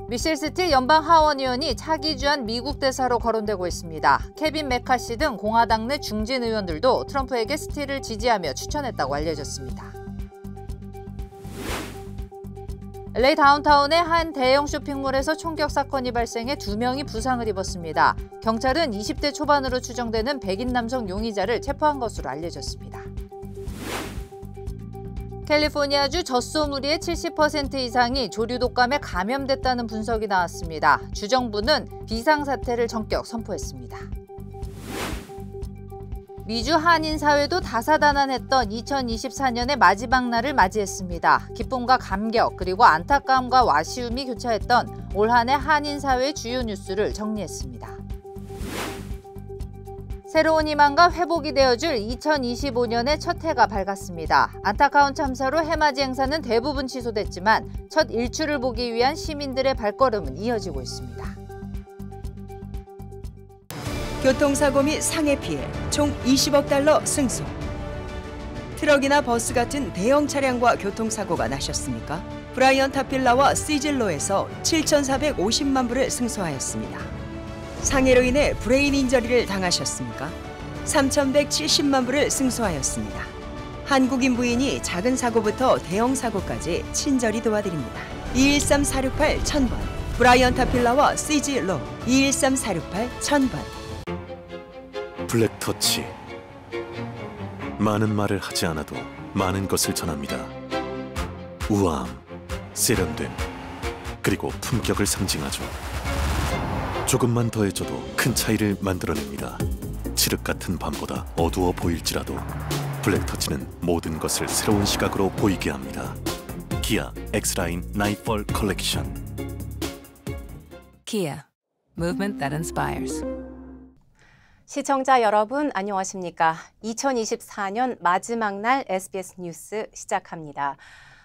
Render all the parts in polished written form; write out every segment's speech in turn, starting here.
미셸 스틸 연방 하원 의원이 차기 주한 미국 대사로 거론되고 있습니다. 케빈 메카시 등 공화당 내 중진 의원들도 트럼프에게 스틸을 지지하며 추천했다고 알려졌습니다. LA 다운타운의 한 대형 쇼핑몰에서 총격 사건이 발생해 2명이 부상을 입었습니다. 경찰은 20대 초반으로 추정되는 백인 남성 용의자를 체포한 것으로 알려졌습니다. 캘리포니아주 젖소무리의 70% 이상이 조류 독감에 감염됐다는 분석이 나왔습니다. 주정부는 비상사태를 전격 선포했습니다. 미주 한인사회도 다사다난했던 2024년의 마지막 날을 맞이했습니다. 기쁨과 감격 그리고 안타까움과 아쉬움이 교차했던 올 한 해 한인사회의 주요 뉴스를 정리했습니다. 새로운 희망과 회복이 되어줄 2025년의 첫 해가 밝았습니다. 안타까운 참사로 해맞이 행사는 대부분 취소됐지만 첫 일출을 보기 위한 시민들의 발걸음은 이어지고 있습니다. 교통사고 및 상해 피해 총 20억 달러 승소. 트럭이나 버스 같은 대형 차량과 교통사고가 나셨습니까? 브라이언 타필라와 시즐로에서 7,450만 불을 승소하였습니다. 상해로 인해 브레인 인저리를 당하셨습니까? 3,170만 불을 승소하였습니다. 한국인 부인이 작은 사고부터 대형 사고까지 친절히 도와드립니다. 213-468-1000번 브라이언 타필라와 시즐로 213-468-1000번. 블랙터치. 많은 말을 하지 않아도 많은 것을 전합니다. 우아함, 세련됨, 그리고 품격을 상징하죠. 조금만 더해줘도 큰 차이를 만들어냅니다. 칠흑 같은 밤보다 어두워 보일지라도 블랙터치는 모든 것을 새로운 시각으로 보이게 합니다. 기아 X라인 나이트폴 컬렉션. Kia, movement that inspires. 시청자 여러분 안녕하십니까? 2024년 마지막 날 SBS 뉴스 시작합니다.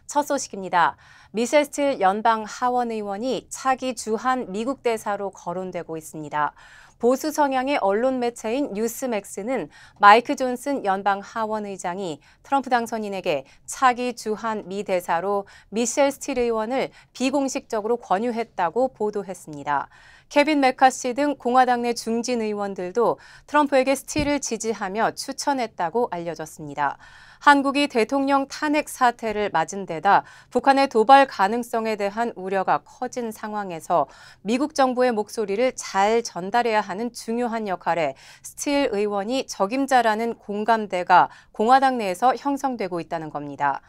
첫 소식입니다. 미셸 스틸 연방 하원 의원이 차기 주한 미국 대사로 거론되고 있습니다. 보수 성향의 언론 매체인 뉴스맥스는 마이크 존슨 연방 하원 의장이 트럼프 당선인에게 차기 주한 미 대사로 미셸 스틸 의원을 비공식적으로 권유했다고 보도했습니다. 케빈 메카시 등 공화당 내 중진 의원들도 트럼프에게 스틸을 지지하며 추천했다고 알려졌습니다. 한국이 대통령 탄핵 사태를 맞은 데다 북한의 도발 가능성에 대한 우려가 커진 상황에서 미국 정부의 목소리를 잘 전달해야 하는 중요한 역할에 스틸 의원이 적임자라는 공감대가 공화당 내에서 형성되고 있다는 겁니다.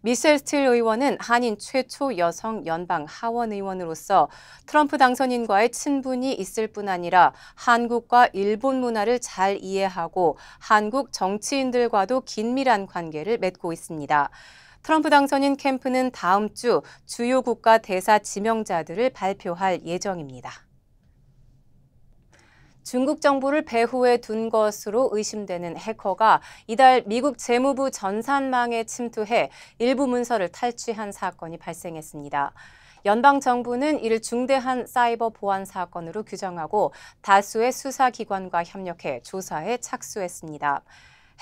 미셸 스틸 의원은 한인 최초 여성 연방 하원 의원으로서 트럼프 당선인과의 친분이 있을 뿐 아니라 한국과 일본 문화를 잘 이해하고 한국 정치인들과도 긴밀한 관계를 맺고 있습니다. 트럼프 당선인 캠프는 다음 주 주요 국가 대사 지명자들을 발표할 예정입니다. 중국 정부를 배후에 둔 것으로 의심되는 해커가 이달 미국 재무부 전산망에 침투해 일부 문서를 탈취한 사건이 발생했습니다. 연방정부는 이를 중대한 사이버 보안 사건으로 규정하고 다수의 수사기관과 협력해 조사에 착수했습니다.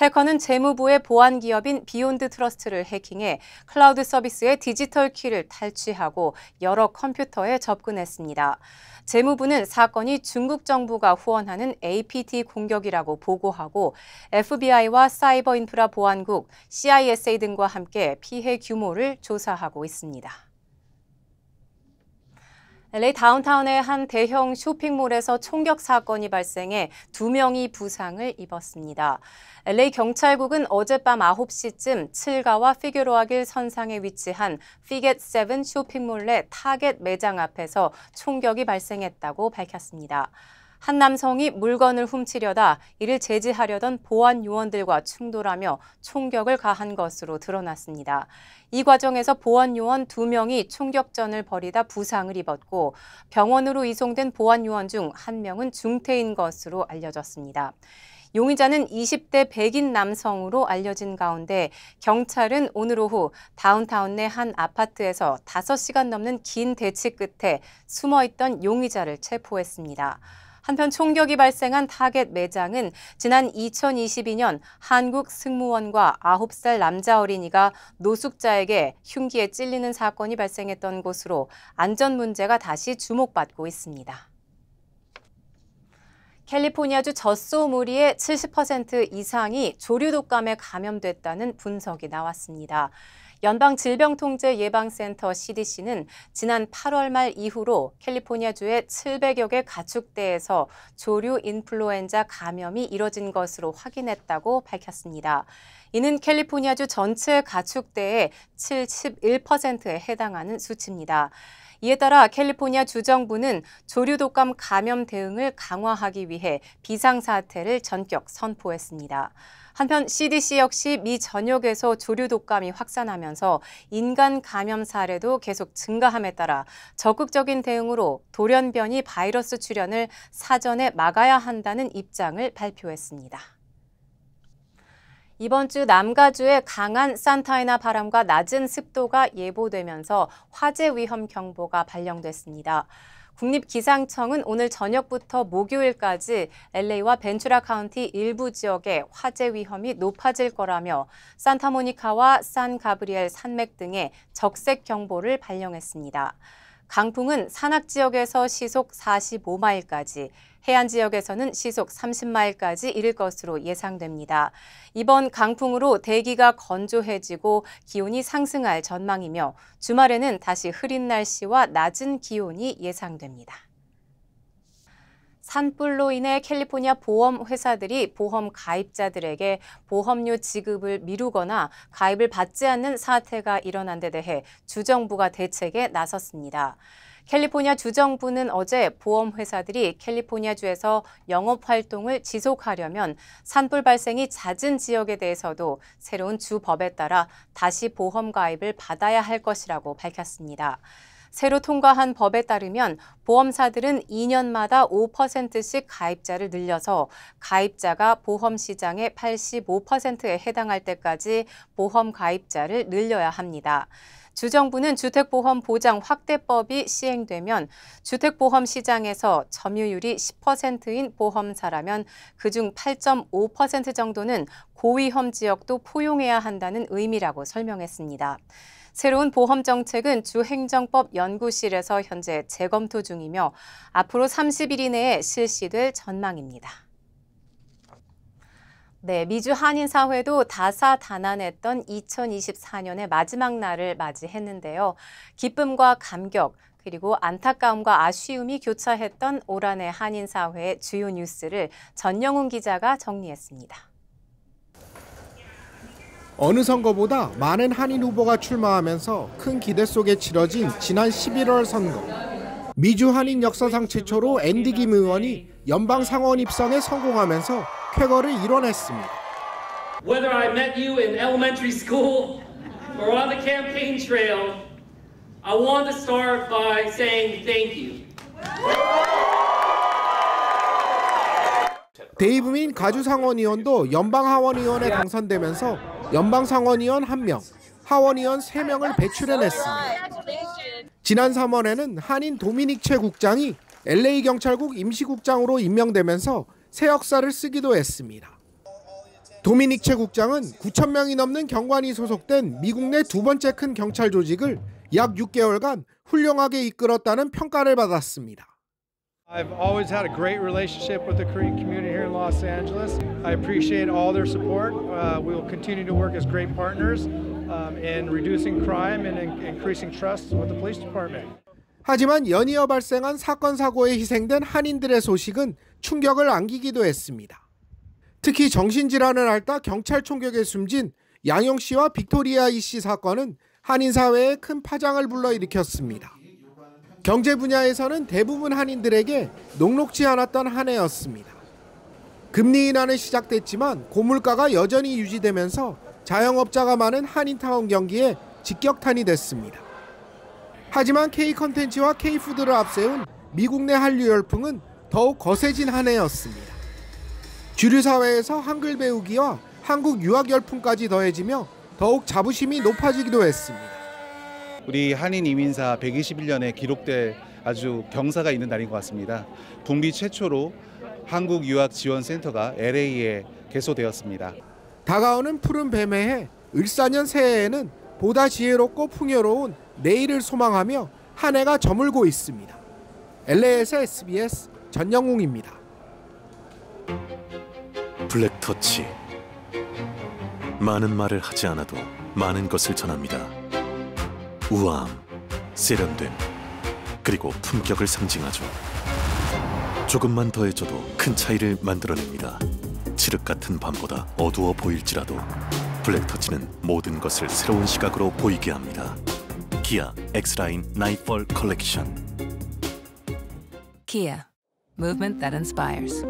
해커는 재무부의 보안 기업인 비욘드 트러스트를 해킹해 클라우드 서비스의 디지털 키를 탈취하고 여러 컴퓨터에 접근했습니다. 재무부는 사건이 중국 정부가 후원하는 APT 공격이라고 보고하고 FBI와 사이버 인프라 보안국, CISA 등과 함께 피해 규모를 조사하고 있습니다. LA 다운타운의 한 대형 쇼핑몰에서 총격 사건이 발생해 2명이 부상을 입었습니다. LA 경찰국은 어젯밤 9시쯤 칠가와 피규어로아길 선상에 위치한 피겟 7 쇼핑몰 내 타겟 매장 앞에서 총격이 발생했다고 밝혔습니다. 한 남성이 물건을 훔치려다 이를 제지하려던 보안 요원들과 충돌하며 총격을 가한 것으로 드러났습니다. 이 과정에서 보안 요원 2명이 총격전을 벌이다 부상을 입었고 병원으로 이송된 보안 요원 중 1명은 중태인 것으로 알려졌습니다. 용의자는 20대 백인 남성으로 알려진 가운데 경찰은 오늘 오후 다운타운 내 한 아파트에서 5시간 넘는 긴 대치 끝에 숨어있던 용의자를 체포했습니다. 한편 총격이 발생한 타겟 매장은 지난 2022년 한국 승무원과 9살 남자 어린이가 노숙자에게 흉기에 찔리는 사건이 발생했던 곳으로 안전 문제가 다시 주목받고 있습니다. 캘리포니아주 젖소 무리의 70% 이상이 조류 독감에 감염됐다는 분석이 나왔습니다. 연방질병통제예방센터 CDC는 지난 8월 말 이후로 캘리포니아주의 700여 개 가축대에서 조류 인플루엔자 감염이 이뤄진 것으로 확인했다고 밝혔습니다. 이는 캘리포니아주 전체 가축대의 71%에 해당하는 수치입니다. 이에 따라 캘리포니아 주정부는 조류 독감 감염 대응을 강화하기 위해 비상사태를 전격 선포했습니다. 한편 CDC 역시 미 전역에서 조류 독감이 확산하면서 인간 감염 사례도 계속 증가함에 따라 적극적인 대응으로 돌연변이 바이러스 출현을 사전에 막아야 한다는 입장을 발표했습니다. 이번 주 남가주에 강한 산타이나 바람과 낮은 습도가 예보되면서 화재 위험 경보가 발령됐습니다. 국립기상청은 오늘 저녁부터 목요일까지 LA와 벤츄라 카운티 일부 지역에 화재 위험이 높아질 거라며 산타모니카와 산 가브리엘 산맥 등에 적색 경보를 발령했습니다. 강풍은 산악 지역에서 시속 45마일까지, 해안 지역에서는 시속 30마일까지 이를 것으로 예상됩니다. 이번 강풍으로 대기가 건조해지고 기온이 상승할 전망이며 주말에는 다시 흐린 날씨와 낮은 기온이 예상됩니다. 산불로 인해 캘리포니아 보험 회사들이 보험 가입자들에게 보험료 지급을 미루거나 가입을 받지 않는 사태가 일어난 데 대해 주정부가 대책에 나섰습니다. 캘리포니아 주정부는 어제 보험 회사들이 캘리포니아주에서 영업 활동을 지속하려면 산불 발생이 잦은 지역에 대해서도 새로운 주 법에 따라 다시 보험 가입을 받아야 할 것이라고 밝혔습니다. 새로 통과한 법에 따르면 보험사들은 2년마다 5%씩 가입자를 늘려서 가입자가 보험 시장의 85%에 해당할 때까지 보험 가입자를 늘려야 합니다. 주정부는 주택보험 보장 확대법이 시행되면 주택보험 시장에서 점유율이 10%인 보험사라면 그중 8.5% 정도는 고위험 지역도 포용해야 한다는 의미라고 설명했습니다. 새로운 보험 정책은 주행정법 연구실에서 현재 재검토 중이며 앞으로 30일 이내에 실시될 전망입니다. 네, 미주 한인사회도 다사다난했던 2024년의 마지막 날을 맞이했는데요. 기쁨과 감격, 그리고 안타까움과 아쉬움이 교차했던 올 한해 한인사회의 주요 뉴스를 전영훈 기자가 정리했습니다. 어느 선거보다 많은 한인 후보가 출마하면서 큰 기대 속에 치러진 지난 11월 선거. 미주 한인 역사상 최초로 앤디 김 의원이 연방 상원 입성에 성공하면서 쾌거를 이뤄냈습니다. Whether I met you in elementary school or on the campaign trail, I want to start by saying thank you. 데이브민 가주 상원의원도 연방 하원의원에 당선되면서 연방 상원의원 1명, 하원의원 3명을 배출해냈습니다. 지난 3월에는 한인 도미닉 최 국장이 LA 경찰국 임시국장으로 임명되면서 새 역사를 쓰기도 했습니다. 도미닉 최 국장은 9,000명이 넘는 경관이 소속된 미국 내 두 번째 큰 경찰 조직을 약 6개월간 훌륭하게 이끌었다는 평가를 받았습니다. I've always had a great relationship with the Korean community here in Los Angeles. I appreciate all their support. We will continue to work as great partners in reducing crime and increasing trust with the police department. 하지만 연이어 발생한 사건 사고에 희생된 한인들의 소식은 충격을 안기기도 했습니다. 특히 정신질환을 앓다 경찰 총격에 숨진 양용 씨와 빅토리아 이 씨 사건은 한인 사회에 큰 파장을 불러일으켰습니다. 경제 분야에서는 대부분 한인들에게 녹록지 않았던 한 해였습니다. 금리 인하는 시작됐지만 고물가가 여전히 유지되면서 자영업자가 많은 한인타운 경기에 직격탄이 됐습니다. 하지만 K-컨텐츠와 K-푸드를 앞세운 미국 내 한류 열풍은 더욱 거세진 한 해였습니다. 주류 사회에서 한글 배우기와 한국 유학 열풍까지 더해지며 더욱 자부심이 높아지기도 했습니다. 우리 한인 이민사 121년에 기록될 아주 경사가 있는 날인 것 같습니다. 북미 최초로 한국유학지원센터가 LA에 개소되었습니다. 다가오는 푸른 뱀의 해, 을사년 새해에는 보다 지혜롭고 풍요로운 내일을 소망하며 한 해가 저물고 있습니다. LA에서 SBS 전영웅입니다. 블랙터치. 많은 말을 하지 않아도 많은 것을 전합니다. 우아함, 세련됨, 그리고 품격을 상징하죠. 조금만 더해줘도 큰 차이를 만들어냅니다. 칠흑 같은 밤보다 어두워 보일지라도 블랙터치는 모든 것을 새로운 시각으로 보이게 합니다. 기아 X라인 나이펄 컬렉션. Kia. Movement that inspires.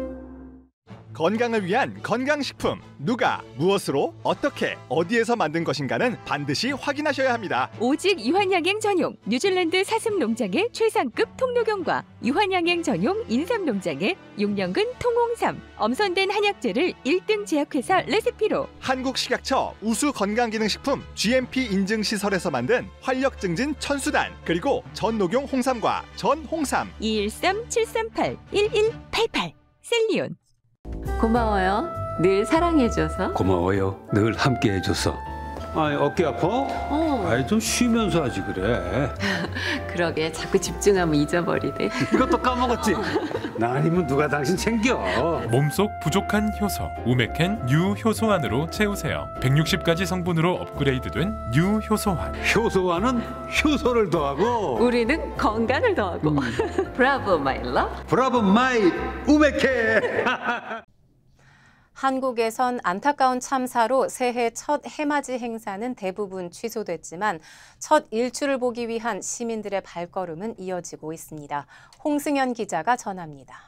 건강을 위한 건강식품. 누가, 무엇으로, 어떻게, 어디에서 만든 것인가는 반드시 확인하셔야 합니다. 오직 유한양행 전용 뉴질랜드 사슴 농장의 최상급 통로경과 유한양행 전용 인삼 농장의 6년근 통홍삼, 엄선된 한약재를 1등 제약회사 레시피로 한국식약처 우수 건강기능식품 GMP 인증 시설에서 만든 활력 증진 천수단, 그리고 전녹용 홍삼과 전홍삼. 213-738-1188 셀리온. 고마워요. 늘 사랑해줘서. 고마워요. 늘 함께해줘서. 어깨 아파? 좀 쉬면서 하지 그래. 그러게 자꾸 집중하면 잊어버리네. 이것도 까먹었지? 나 아니면 누가 당신 챙겨. 몸속 부족한 효소 우메켄 뉴 효소환으로 채우세요. 160가지 성분으로 업그레이드된 뉴 효소환. 효소환은 효소를 더하고 우리는 건강을 더하고. 브라보 마이 러브. 브라보 마이 우메켄. 한국에선 안타까운 참사로 새해 첫 해맞이 행사는 대부분 취소됐지만 첫 일출을 보기 위한 시민들의 발걸음은 이어지고 있습니다. 홍승현 기자가 전합니다.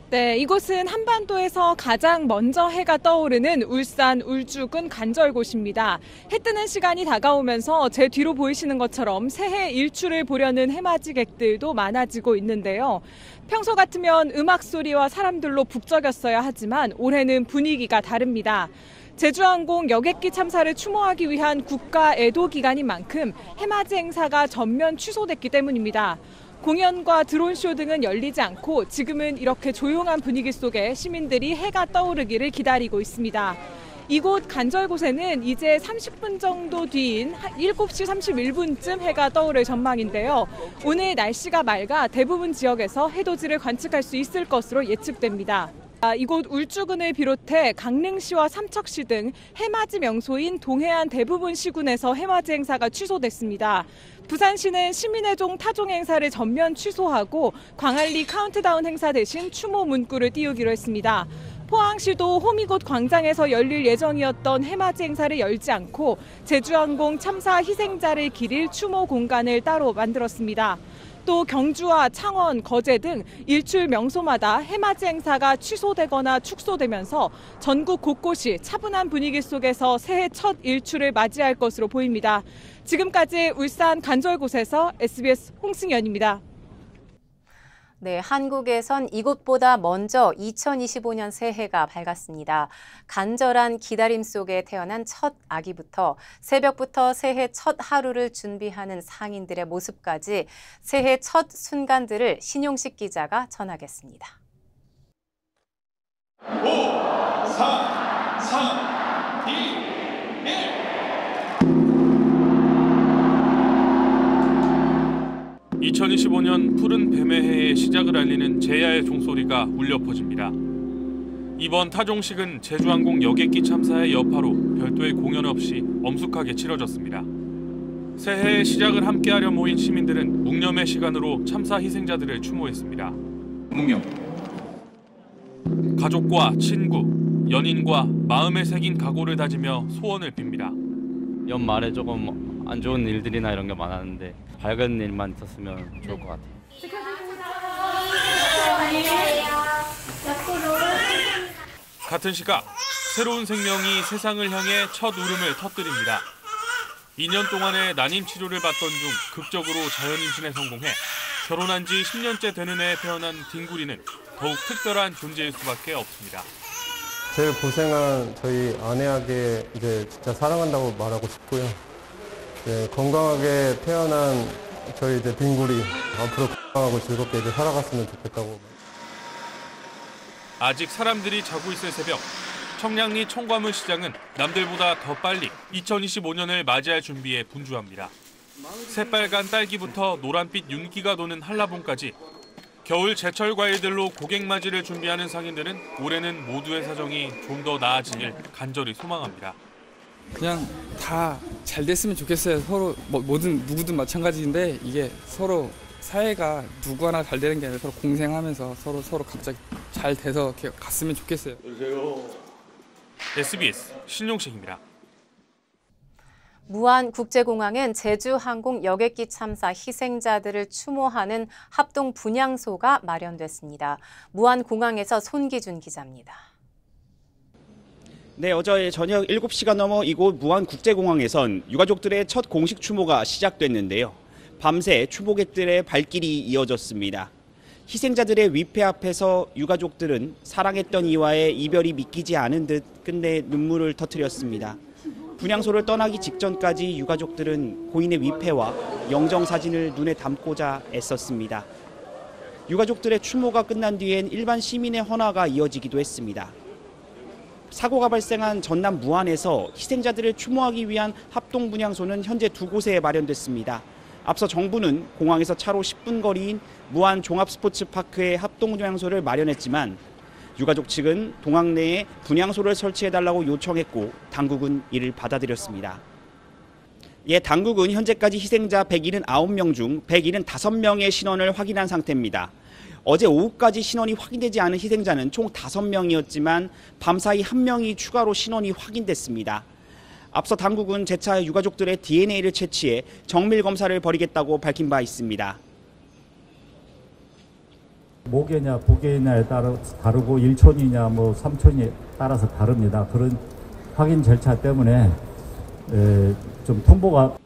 네, 이곳은 한반도에서 가장 먼저 해가 떠오르는 울산 울주군 간절곶입니다. 해 뜨는 시간이 다가오면서 제 뒤로 보이시는 것처럼 새해 일출을 보려는 해맞이객들도 많아지고 있는데요. 평소 같으면 음악 소리와 사람들로 북적였어야 하지만 올해는 분위기가 다릅니다. 제주항공 여객기 참사를 추모하기 위한 국가 애도 기간인 만큼 해맞이 행사가 전면 취소됐기 때문입니다. 공연과 드론쇼 등은 열리지 않고 지금은 이렇게 조용한 분위기 속에 시민들이 해가 떠오르기를 기다리고 있습니다. 이곳 간절곶에는 이제 30분 정도 뒤인 7시 31분쯤 해가 떠오를 전망인데요. 오늘 날씨가 맑아 대부분 지역에서 해돋이를 관측할 수 있을 것으로 예측됩니다. 이곳 울주군을 비롯해 강릉시와 삼척시 등 해맞이 명소인 동해안 대부분 시군에서 해맞이 행사가 취소됐습니다. 부산시는 시민의 종 타종 행사를 전면 취소하고 광안리 카운트다운 행사 대신 추모 문구를 띄우기로 했습니다. 포항시도 호미곶 광장에서 열릴 예정이었던 해맞이 행사를 열지 않고 제주항공 참사 희생자를 기릴 추모 공간을 따로 만들었습니다. 또 경주와 창원, 거제 등 일출 명소마다 해맞이 행사가 취소되거나 축소되면서 전국 곳곳이 차분한 분위기 속에서 새해 첫 일출을 맞이할 것으로 보입니다. 지금까지 울산 간절곶에서 SBS 홍승연입니다. 네, 한국에선 이곳보다 먼저 2025년 새해가 밝았습니다. 간절한 기다림 속에 태어난 첫 아기부터 새벽부터 새해 첫 하루를 준비하는 상인들의 모습까지 새해 첫 순간들을 신용식 기자가 전하겠습니다. 5, 4, 3, 2, 1. 2025년 푸른 뱀의 해의 시작을 알리는 제야의 종소리가 울려 퍼집니다. 이번 타종식은 제주항공 여객기 참사의 여파로 별도의 공연 없이 엄숙하게 치러졌습니다. 새해의 시작을 함께하려 모인 시민들은 묵념의 시간으로 참사 희생자들을 추모했습니다. 묵념. 가족과 친구, 연인과 마음에 새긴 각오를 다지며 소원을 빕니다. 연말에 조금 안 좋은 일들이나 이런 게 많았는데 밝은 일만 있었으면 좋을 것 같아요. 같은 시각 새로운 생명이 세상을 향해 첫 울음을 터뜨립니다. 2년 동안의 난임 치료를 받던 중 극적으로 자연 임신에 성공해 결혼한 지 10년째 되는 해에 태어난 딩구리는 더욱 특별한 존재일 수밖에 없습니다. 제일 고생한 저희 아내에게 이제 진짜 사랑한다고 말하고 싶고요. 건강하게 태어난 저희 빙구리 앞으로 건강하고 즐겁게 살아갔으면 좋겠다고. 아직 사람들이 자고 있을 새벽, 청량리 청과문 시장은 남들보다 더 빨리 2025년을 맞이할 준비에 분주합니다. 새빨간 딸기부터 노란빛 윤기가 도는 한라봉까지 겨울 제철 과일들로 고객 맞이를 준비하는 상인들은 올해는 모두의 사정이 좀 더 나아지길 간절히 소망합니다. 그냥 다 잘 됐으면 좋겠어요. 서로 누구든 마찬가지인데 이게 서로 사회가 누구 하나 잘 되는 게 아니라 서로 공생하면서 서로 각자 잘 돼서 이렇게 갔으면 좋겠어요. SBS 신용식입니다. 무안국제공항엔 제주항공 여객기 참사 희생자들을 추모하는 합동 분향소가 마련됐습니다. 무안공항에서 손기준 기자입니다. 네, 어제 저녁 7시가 넘어 이곳 무안국제공항에선 유가족들의 첫 공식 추모가 시작됐는데요. 밤새 추모객들의 발길이 이어졌습니다. 희생자들의 위패 앞에서 유가족들은 사랑했던 이와의 이별이 믿기지 않은 듯 끝내 눈물을 터뜨렸습니다. 분향소를 떠나기 직전까지 유가족들은 고인의 위패와 영정사진을 눈에 담고자 애썼습니다. 유가족들의 추모가 끝난 뒤엔 일반 시민의 헌화가 이어지기도 했습니다. 사고가 발생한 전남 무안에서 희생자들을 추모하기 위한 합동 분향소는 현재 2곳에 마련됐습니다. 앞서 정부는 공항에서 차로 10분 거리인 무안 종합스포츠파크에 합동 분향소를 마련했지만 유가족 측은 동항 내에 분향소를 설치해달라고 요청했고 당국은 이를 받아들였습니다. 당국은 현재까지 희생자 179명 중 175명의 신원을 확인한 상태입니다. 어제 오후까지 신원이 확인되지 않은 희생자는 총 5명이었지만 밤사이 1명이 추가로 신원이 확인됐습니다. 앞서 당국은 재차 유가족들의 DNA를 채취해 정밀 검사를 벌이겠다고 밝힌 바 있습니다. 모계냐 부계냐에 따라 다르고 1촌이냐 3촌에 따라서 다릅니다. 그런 확인 절차 때문에 좀 통보가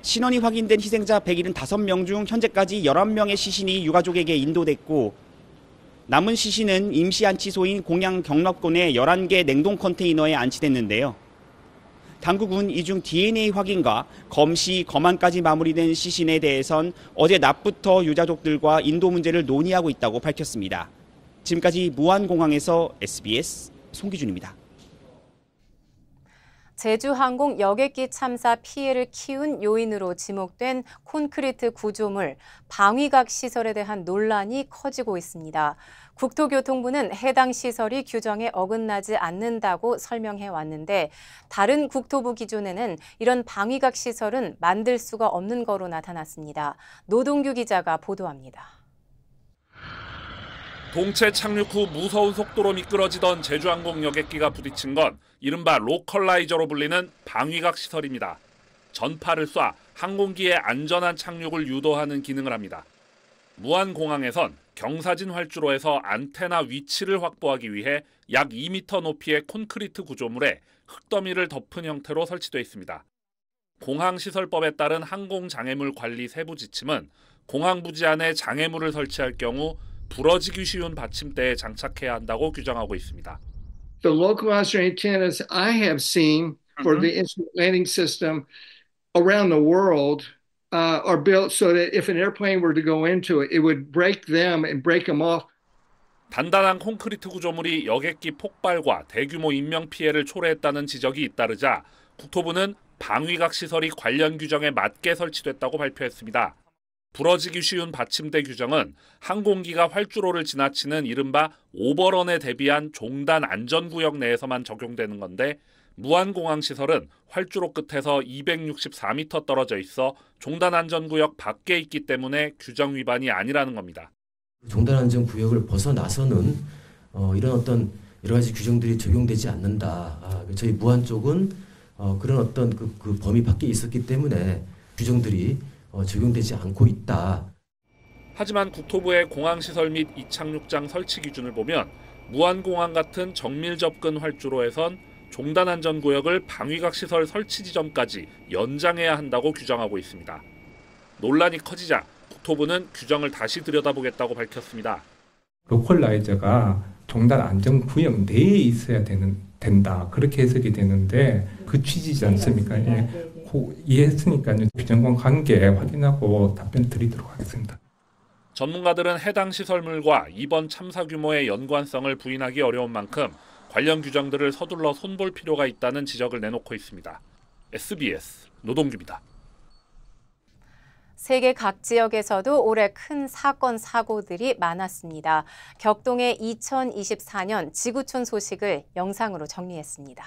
신원이 확인된 희생자 175명 중 현재까지 11명의 시신이 유가족에게 인도됐고 남은 시신은 임시 안치소인 공양 경락군의 11개 냉동 컨테이너에 안치됐는데요. 당국은 이 중 DNA 확인과 검시, 검안까지 마무리된 시신에 대해선 어제 낮부터 유가족들과 인도 문제를 논의하고 있다고 밝혔습니다. 지금까지 무안공항에서 SBS 송기준입니다. 제주항공 여객기 참사 피해를 키운 요인으로 지목된 콘크리트 구조물 방위각 시설에 대한 논란이 커지고 있습니다. 국토교통부는 해당 시설이 규정에 어긋나지 않는다고 설명해 왔는데 다른 국토부 기준에는 이런 방위각 시설은 만들 수가 없는 거로 나타났습니다. 노동규 기자가 보도합니다. 동체 착륙 후 무서운 속도로 미끄러지던 제주항공 여객기가 부딪힌 건 이른바 로컬라이저로 불리는 방위각 시설입니다. 전파를 쏴 항공기의 안전한 착륙을 유도하는 기능을 합니다. 무안공항에선 경사진 활주로에서 안테나 위치를 확보하기 위해 약 2m 높이의 콘크리트 구조물에 흙더미를 덮은 형태로 설치되어 있습니다. 공항시설법에 따른 항공장애물 관리 세부 지침은 공항 부지 안에 장애물을 설치할 경우 부러지기 쉬운 받침대에 장착해야 한다고 규정하고 있습니다. The localizer antennas I have seen for the instrument landing system around the world are built so that if an airplane were to go into it, it would break them and break them off. 단단한 콘크리트 구조물이 여객기 폭발과 대규모 인명 피해를 초래했다는 지적이 잇따르자 국토부는 방위각 시설이 관련 규정에 맞게 설치됐다고 발표했습니다. 부러지기 쉬운 받침대 규정은 항공기가 활주로를 지나치는 이른바 오버런에 대비한 종단 안전구역 내에서만 적용되는 건데 무안공항 시설은 활주로 끝에서 264m 떨어져 있어 종단 안전구역 밖에 있기 때문에 규정 위반이 아니라는 겁니다. 종단 안전구역을 벗어나서는 이런 어떤 여러 가지 규정들이 적용되지 않는다. 저희 무안 쪽은 그런 어떤 그 범위 밖에 있었기 때문에 규정들이 적용되지 않고 있다. 하지만 국토부의 공항시설 및 이착륙장 설치 기준을 보면 무안공항 같은 정밀 접근 활주로에선 종단 안전구역을 방위각 시설 설치 지점까지 연장해야 한다고 규정하고 있습니다. 논란이 커지자 국토부는 규정을 다시 들여다보겠다고 밝혔습니다. 로컬라이저가 종단 안전구역 내에 있어야 된다. 그렇게 해석이 되는데 그 취지지 않습니까? 예. 이해했으니까요. 비정관 관계 확인하고 답변 드리도록 하겠습니다. 전문가들은 해당 시설물과 이번 참사 규모의 연관성을 부인하기 어려운 만큼 관련 규정들을 서둘러 손볼 필요가 있다는 지적을 내놓고 있습니다. SBS 노동규입니다. 세계 각 지역에서도 올해 큰 사건, 사고들이 많았습니다. 격동의 2024년 지구촌 소식을 영상으로 정리했습니다.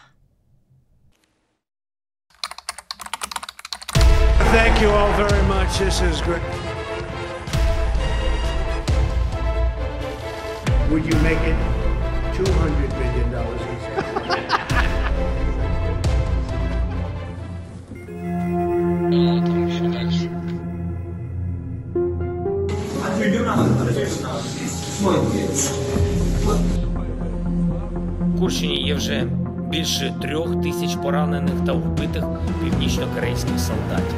Thank you all very much. This is good. Would you make it $200 million? В Курщині є вже більше 3000 поранених та вбитих північно-корейських солдатів.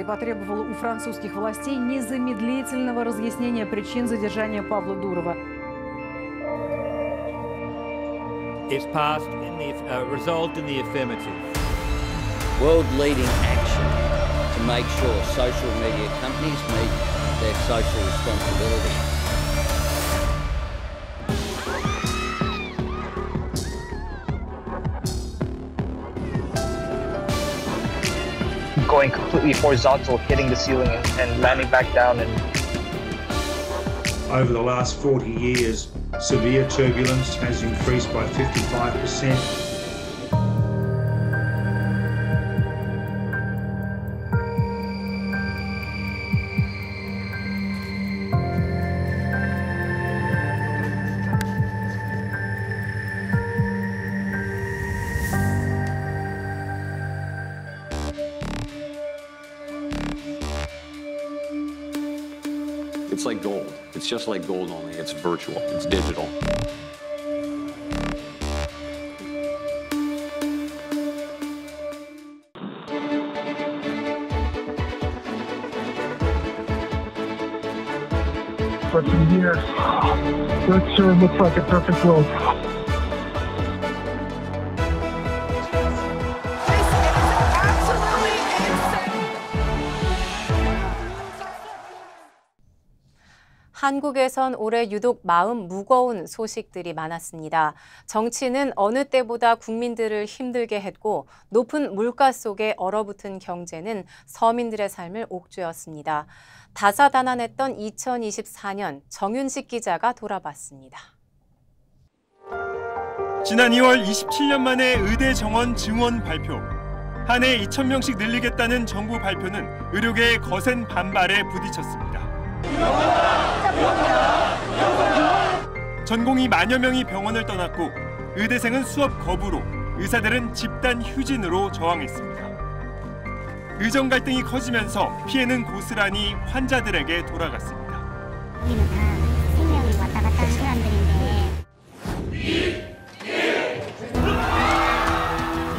Потребовала у французских властей незамедлительного разъяснения причин задержания Павла Дурова. It's passed in the resolved in the affirmative. World-leading action to make sure social media companies meet their social responsibility. Going completely horizontal, hitting the ceiling and landing back down. And Over the last 40 years, severe turbulence has increased by 55%. It's like gold. It's just like gold, only it's virtual. It's digital. For some years, that sure looks like a perfect world. 한국에선 올해 유독 마음 무거운 소식들이 많았습니다. 정치는 어느 때보다 국민들을 힘들게 했고 높은 물가 속에 얼어붙은 경제는 서민들의 삶을 옥죄었습니다. 다사다난했던 2024년 정윤식 기자가 돌아봤습니다. 지난 2월 27년 만에 의대 정원 증원 발표. 한 해 2,000명씩 늘리겠다는 정부 발표는 의료계의 거센 반발에 부딪혔습니다. 전공의 만여 명이 병원을 떠났고 의대생은 수업 거부로, 의사들은 집단 휴진으로 저항했습니다. 의정 갈등이 커지면서 피해는 고스란히 환자들에게 돌아갔습니다. 우리는 다 생명이 왔다 갔다 하는 사람들인데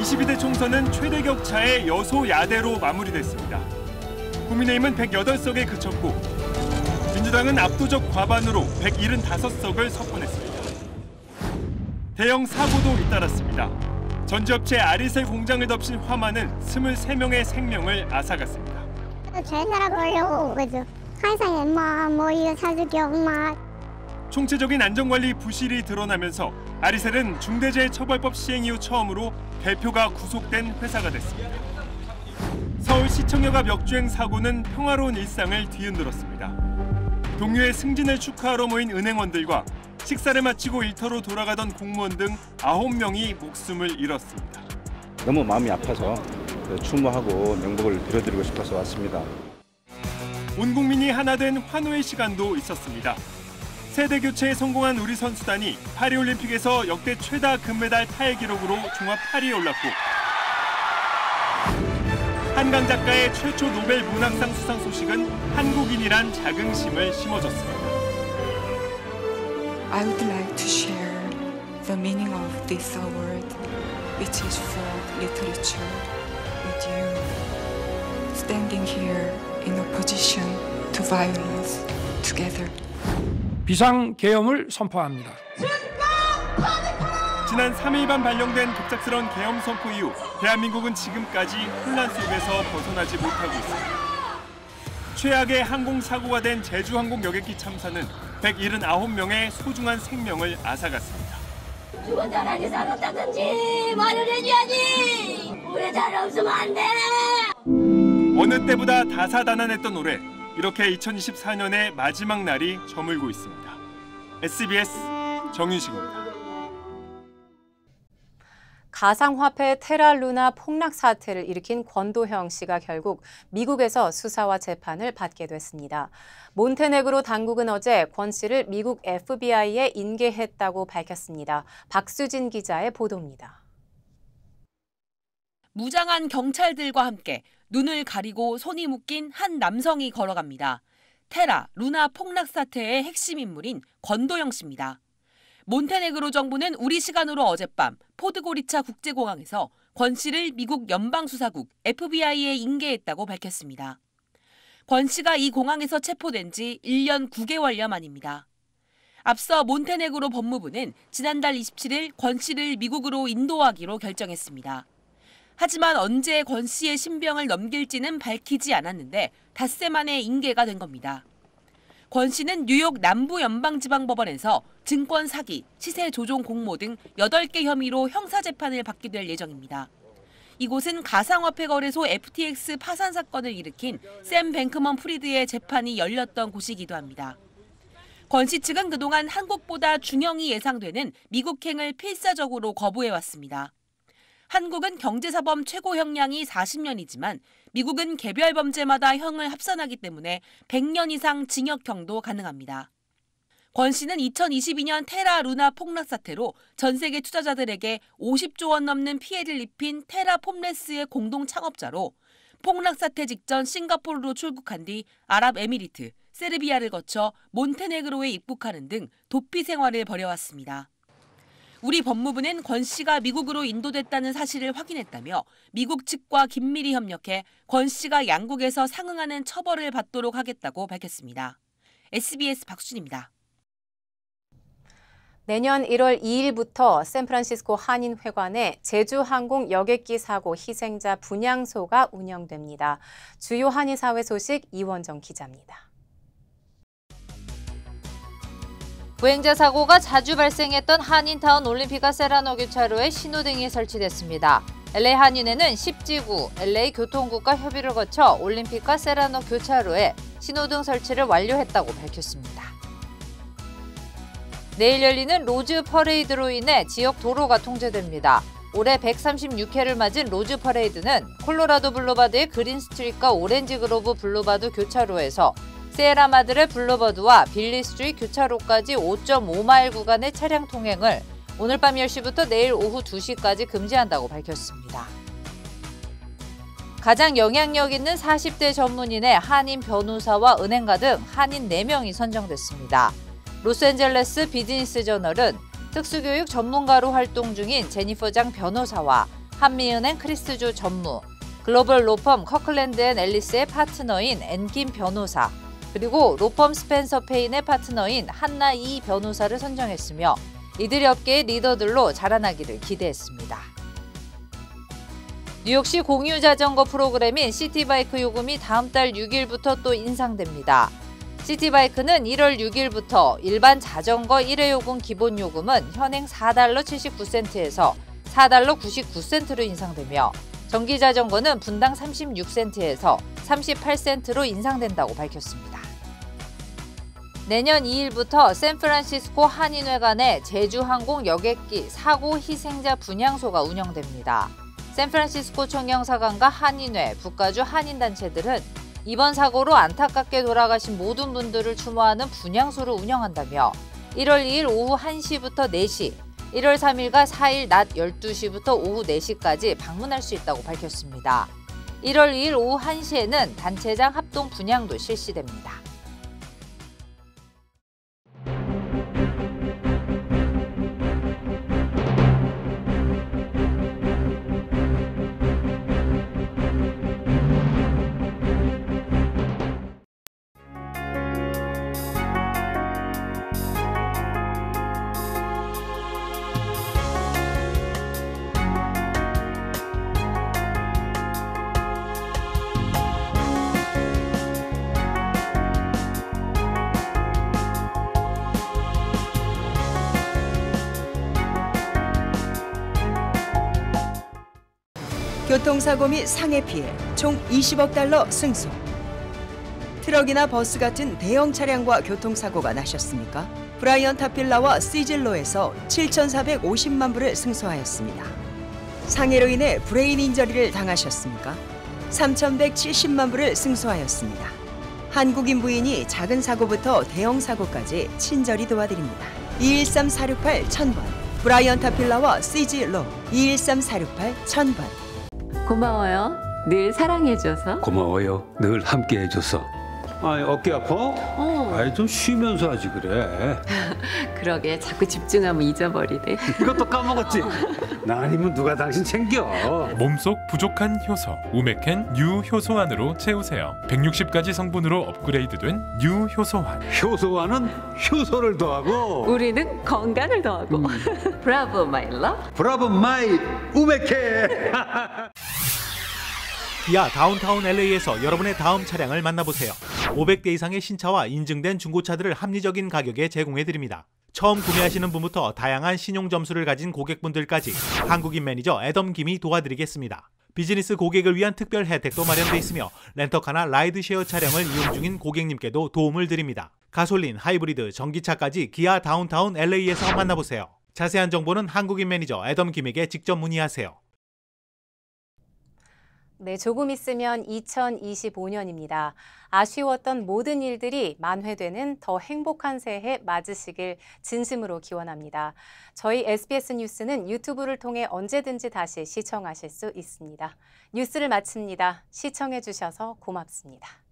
22대 총선은 최대 격차의 여소야대로 마무리됐습니다. 국민의힘은 108석에 그쳤고 민주당은 압도적 과반으로 175석을 석권했습니다. 대형 사고도 잇따랐습니다. 전지업체 아리셀 공장을 덮친 화마는 23명의 생명을 앗아갔습니다. 잘 살아보려고 온 거죠. 항상 엄마 뭐 이거 사줄게 엄마. 총체적인 안전관리 부실이 드러나면서 아리셀은 중대재해처벌법 시행 이후 처음으로 대표가 구속된 회사가 됐습니다. 서울시청역앞 역주행 사고는 평화로운 일상을 뒤흔들었습니다. 동료의 승진을 축하하러 모인 은행원들과 식사를 마치고 일터로 돌아가던 공무원 등 9명이 목숨을 잃었습니다. 너무 마음이 아파서 추모하고 명복을 빌어드리고 싶어서 왔습니다. 온 국민이 하나 된 환호의 시간도 있었습니다. 세대 교체에 성공한 우리 선수단이 파리올림픽에서 역대 최다 금메달 타의 기록으로 종합 8위에 올랐고 한강 작가의 최초 노벨 문학상 수상 소식은 한국인이란 자긍심을 심어줬습니다. I would like to share the meaning of this award, which is for literature, with you. Standing here in opposition to violence together. 비상계엄을 선포합니다. 지난 3일반 발령된 급작스러운 계엄 선포 이후 대한민국은 지금까지 혼란 속에서 벗어나지 못하고 있습니다. 최악의 항공사고가 된 제주항공 여객기 참사는 179명의 소중한 생명을 앗아갔습니다. 죽은 사람이 살았다든지 말을 해줘야지. 우리 잘 없으면 안 돼. 어느 때보다 다사다난했던 올해 이렇게 2024년의 마지막 날이 저물고 있습니다. SBS 정윤식입니다. 가상화폐 테라루나 폭락 사태를 일으킨 권도형 씨가 결국 미국에서 수사와 재판을 받게 됐습니다. 몬테네그로 당국은 어제 권 씨를 미국 FBI에 인계했다고 밝혔습니다. 박수진 기자의 보도입니다. 무장한 경찰들과 함께 눈을 가리고 손이 묶인 한 남성이 걸어갑니다. 테라, 루나 폭락 사태의 핵심 인물인 권도형 씨입니다. 몬테네그로 정부는 우리 시간으로 어젯밤 포드고리차 국제공항에서 권 씨를 미국 연방수사국 FBI에 인계했다고 밝혔습니다. 권 씨가 이 공항에서 체포된 지 1년 9개월여 만입니다. 앞서 몬테네그로 법무부는 지난달 27일 권 씨를 미국으로 인도하기로 결정했습니다. 하지만 언제 권 씨의 신병을 넘길지는 밝히지 않았는데 닷새 만에 인계가 된 겁니다. 권 씨는 뉴욕 남부연방지방법원에서 증권 사기, 시세 조종 공모 등 8개 혐의로 형사재판을 받게 될 예정입니다. 이곳은 가상화폐 거래소 FTX 파산 사건을 일으킨 샘 뱅크먼 프리드의 재판이 열렸던 곳이기도 합니다. 권 씨 측은 그동안 한국보다 중형이 예상되는 미국행을 필사적으로 거부해왔습니다. 한국은 경제사범 최고 형량이 40년이지만 미국은 개별 범죄마다 형을 합산하기 때문에 100년 이상 징역형도 가능합니다. 권 씨는 2022년 테라 루나 폭락 사태로 전 세계 투자자들에게 50조 원 넘는 피해를 입힌 테라 폼레스의 공동 창업자로 폭락 사태 직전 싱가포르로 출국한 뒤 아랍에미리트, 세르비아를 거쳐 몬테네그로에 입국하는 등 도피 생활을 벌여왔습니다. 우리 법무부는 권 씨가 미국으로 인도됐다는 사실을 확인했다며 미국 측과 긴밀히 협력해 권 씨가 양국에서 상응하는 처벌을 받도록 하겠다고 밝혔습니다. SBS 박순입니다. 내년 1월 2일부터 샌프란시스코 한인회관에 제주항공 여객기 사고 희생자 분향소가 운영됩니다. 주요 한인사회 소식 이원정 기자입니다. 보행자 사고가 자주 발생했던 한인타운 올림피카 세라노 교차로에 신호등이 설치됐습니다. LA 한인회는 10지구 LA 교통국과 협의를 거쳐 올림피카 세라노 교차로에 신호등 설치를 완료했다고 밝혔습니다. 내일 열리는 로즈 퍼레이드로 인해 지역 도로가 통제됩니다. 올해 136회를 맞은 로즈 퍼레이드는 콜로라도 블루바드의 그린 스트리트과 오렌지 그로브 블루바드 교차로에서 세라 마드레 블루버드와 빌리 스트리트 교차로까지 5.5마일 구간의 차량 통행을 오늘 밤 10시부터 내일 오후 2시까지 금지한다고 밝혔습니다. 가장 영향력 있는 40대 전문인의 한인 변호사와 은행가 등 한인 4명이 선정됐습니다. 로스앤젤레스 비즈니스 저널은 특수교육 전문가로 활동 중인 제니퍼 장 변호사와 한미은행 크리스조 전무, 글로벌 로펌 커클랜드 앤 앨리스의 파트너인 앤김 변호사, 그리고 로펌 스펜서 페인의 파트너인 한나 이 변호사를 선정했으며 이들이 업계의 리더들로 자라나기를 기대했습니다. 뉴욕시 공유자전거 프로그램인 시티바이크 요금이 다음 달 6일부터 또 인상됩니다. 시티바이크는 1월 6일부터 일반 자전거 1회 요금 기본 요금은 현행 $4 79센트에서 $4 99센트로 인상되며 전기 자전거는 분당 36센트에서 38센트로 인상된다고 밝혔습니다. 내년 2일부터 샌프란시스코 한인회관에 제주항공 여객기 사고 희생자 분향소가 운영됩니다. 샌프란시스코 총영사관과 한인회, 북가주 한인단체들은 이번 사고로 안타깝게 돌아가신 모든 분들을 추모하는 분향소를 운영한다며 1월 2일 오후 1시부터 4시, 1월 3일과 4일 낮 12시부터 오후 4시까지 방문할 수 있다고 밝혔습니다. 1월 2일 오후 1시에는 단체장 합동 분향도 실시됩니다. 교통사고 및 상해 피해 총 20억 달러 승소. 트럭이나 버스 같은 대형 차량과 교통사고가 나셨습니까? 브라이언 타필라와 시즐로에서 7,450만 불을 승소하였습니다. 상해로 인해 브레인 인저리를 당하셨습니까? 3,170만 불을 승소하였습니다. 한국인 부인이 작은 사고부터 대형 사고까지 친절히 도와드립니다. 213-468-1000번 브라이언 타필라와 시즐로 213-468-1000번. 고마워요. 늘 사랑해줘서. 고마워요. 늘 함께해줘서. 아니 어깨 아파? 아이 좀 쉬면서 하지 그래. 그러게 자꾸 집중하면 잊어버리네. 이것도 까먹었지? 나 아니면 누가 당신 챙겨. 몸속 부족한 효소 우메켄 뉴 효소환으로 채우세요. 160가지 성분으로 업그레이드된 뉴 효소환. 효소환은 효소를 더하고 우리는 건강을 더하고. 브라보 마이 러브. 브라보 마이 우메켄. 기아 다운타운 LA에서 여러분의 다음 차량을 만나보세요. 500대 이상의 신차와 인증된 중고차들을 합리적인 가격에 제공해드립니다. 처음 구매하시는 분부터 다양한 신용 점수를 가진 고객분들까지 한국인 매니저 애덤 김이 도와드리겠습니다. 비즈니스 고객을 위한 특별 혜택도 마련돼 있으며 렌터카나 라이드쉐어 차량을 이용 중인 고객님께도 도움을 드립니다. 가솔린, 하이브리드, 전기차까지 기아 다운타운 LA에서 만나보세요. 자세한 정보는 한국인 매니저 애덤 김에게 직접 문의하세요. 네, 조금 있으면 2025년입니다. 아쉬웠던 모든 일들이 만회되는 더 행복한 새해 맞으시길 진심으로 기원합니다. 저희 SBS 뉴스는 유튜브를 통해 언제든지 다시 시청하실 수 있습니다. 뉴스를 마칩니다. 시청해 주셔서 고맙습니다.